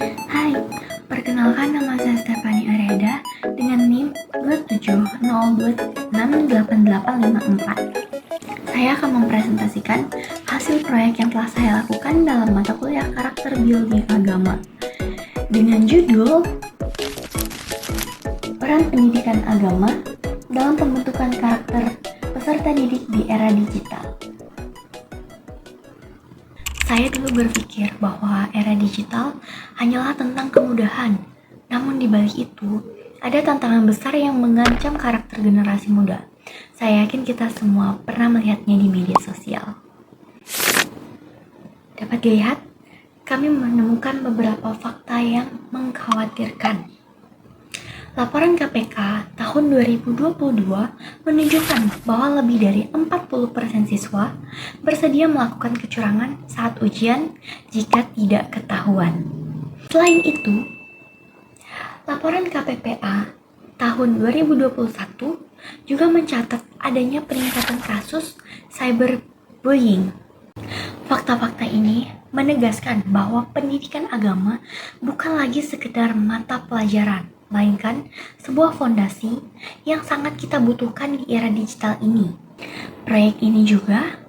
Hai, perkenalkan nama saya Stefani Areda dengan NIM 270268854. Saya akan mempresentasikan hasil proyek yang telah saya lakukan dalam mata kuliah karakter biologi agama dengan judul Peran Pendidikan Agama dalam Pembentukan Karakter Peserta Didik di Era Digital. Saya dulu berpikir bahwa era digital hanyalah tentang kemudahan, namun di balik itu, ada tantangan besar yang mengancam karakter generasi muda. Saya yakin kita semua pernah melihatnya di media sosial. Dapat dilihat, kami menemukan beberapa fakta yang mengkhawatirkan. Laporan KPK tahun 2022 menunjukkan bahwa lebih dari 40% siswa bersedia melakukan kecurangan saat ujian jika tidak ketahuan. Selain itu, laporan KPPA tahun 2021 juga mencatat adanya peningkatan kasus cyberbullying. Fakta-fakta ini menegaskan bahwa pendidikan agama bukan lagi sekedar mata pelajaran, melainkan sebuah fondasi yang sangat kita butuhkan di era digital ini. Proyek ini juga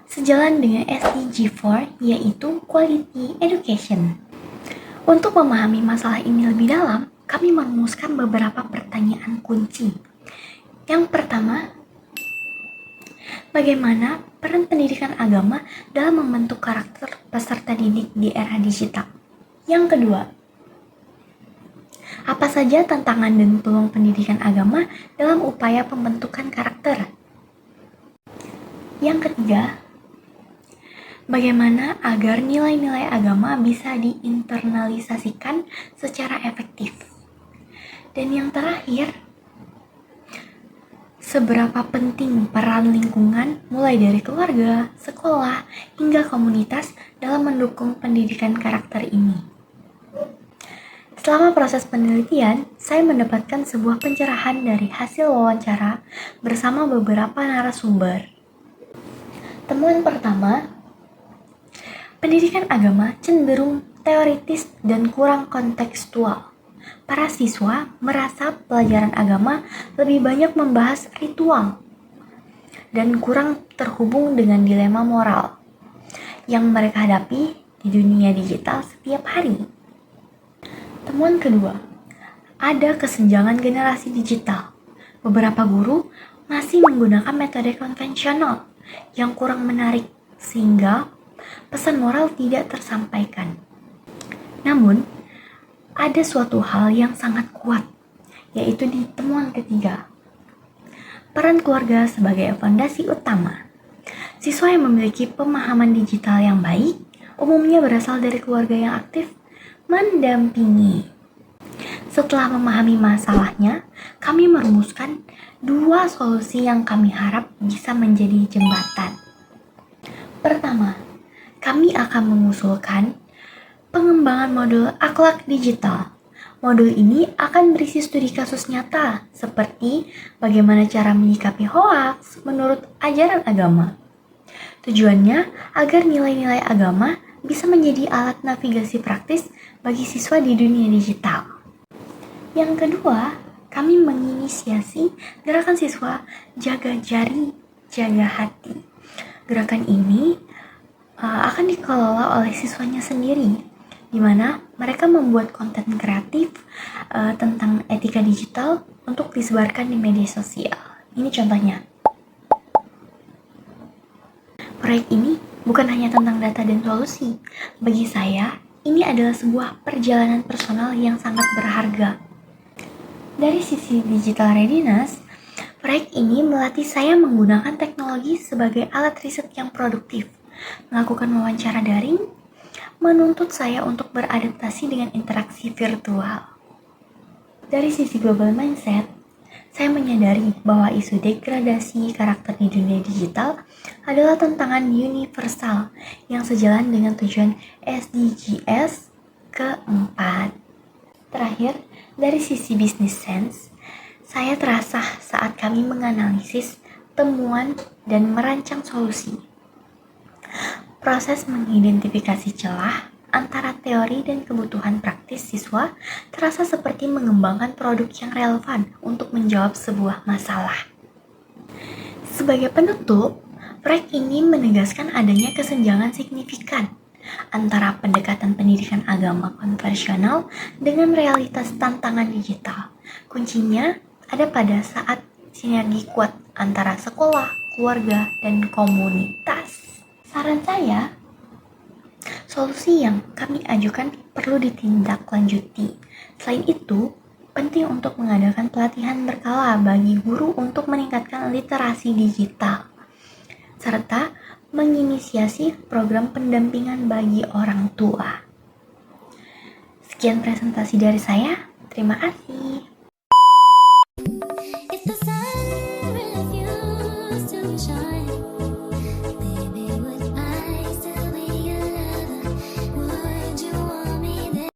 sejalan dengan SDG 4, yaitu Quality Education. Untuk memahami masalah ini lebih dalam, kami merumuskan beberapa pertanyaan kunci. Yang pertama, bagaimana peran pendidikan agama dalam membentuk karakter peserta didik di era digital? Yang kedua, apa saja tantangan dan peluang pendidikan agama dalam upaya pembentukan karakter? Yang ketiga, bagaimana agar nilai-nilai agama bisa diinternalisasikan secara efektif? Dan yang terakhir, seberapa penting peran lingkungan mulai dari keluarga, sekolah, hingga komunitas dalam mendukung pendidikan karakter ini? Selama proses penelitian, saya mendapatkan sebuah pencerahan dari hasil wawancara bersama beberapa narasumber. Temuan pertama, pendidikan agama cenderung teoritis dan kurang kontekstual. Para siswa merasa pelajaran agama lebih banyak membahas ritual dan kurang terhubung dengan dilema moral yang mereka hadapi di dunia digital setiap hari. Temuan kedua, ada kesenjangan generasi digital. Beberapa guru masih menggunakan metode konvensional yang kurang menarik sehingga pesan moral tidak tersampaikan. Namun, ada suatu hal yang sangat kuat, yaitu di temuan ketiga. Peran keluarga sebagai fondasi utama. Siswa yang memiliki pemahaman digital yang baik umumnya berasal dari keluarga yang aktif mendampingi. Setelah memahami masalahnya, kami merumuskan 2 solusi yang kami harap bisa menjadi jembatan. Pertama, kami akan mengusulkan pengembangan modul akhlak digital. Modul ini akan berisi studi kasus nyata, seperti bagaimana cara menyikapi hoaks menurut ajaran agama. Tujuannya agar nilai-nilai agama bisa menjadi alat navigasi praktis bagi siswa di dunia digital. Yang kedua, kami menginisiasi gerakan siswa jaga jari, jaga hati. Gerakan ini akan dikelola oleh siswanya sendiri, di mana mereka membuat konten kreatif tentang etika digital untuk disebarkan di media sosial. Ini contohnya. Proyek ini bukan hanya tentang data dan solusi. Bagi saya, ini adalah sebuah perjalanan personal yang sangat berharga. Dari sisi digital readiness, proyek ini melatih saya menggunakan teknologi sebagai alat riset yang produktif, melakukan wawancara daring, menuntut saya untuk beradaptasi dengan interaksi virtual. Dari sisi global mindset, saya menyadari bahwa isu degradasi karakter di dunia digital adalah tantangan universal yang sejalan dengan tujuan SDGs keempat. Terakhir, dari sisi business sense, saya terasa saat kami menganalisis temuan dan merancang solusi. Proses mengidentifikasi celah, antara teori dan kebutuhan praktis siswa terasa seperti mengembangkan produk yang relevan untuk menjawab sebuah masalah. Sebagai penutup, proyek ini menegaskan adanya kesenjangan signifikan antara pendekatan pendidikan agama konvensional dengan realitas tantangan digital. Kuncinya ada pada saat sinergi kuat antara sekolah, keluarga, dan komunitas. Saran saya, solusi yang kami ajukan perlu ditindaklanjuti. Selain itu, penting untuk mengadakan pelatihan berkala bagi guru untuk meningkatkan literasi digital, serta menginisiasi program pendampingan bagi orang tua. Sekian presentasi dari saya, terima kasih.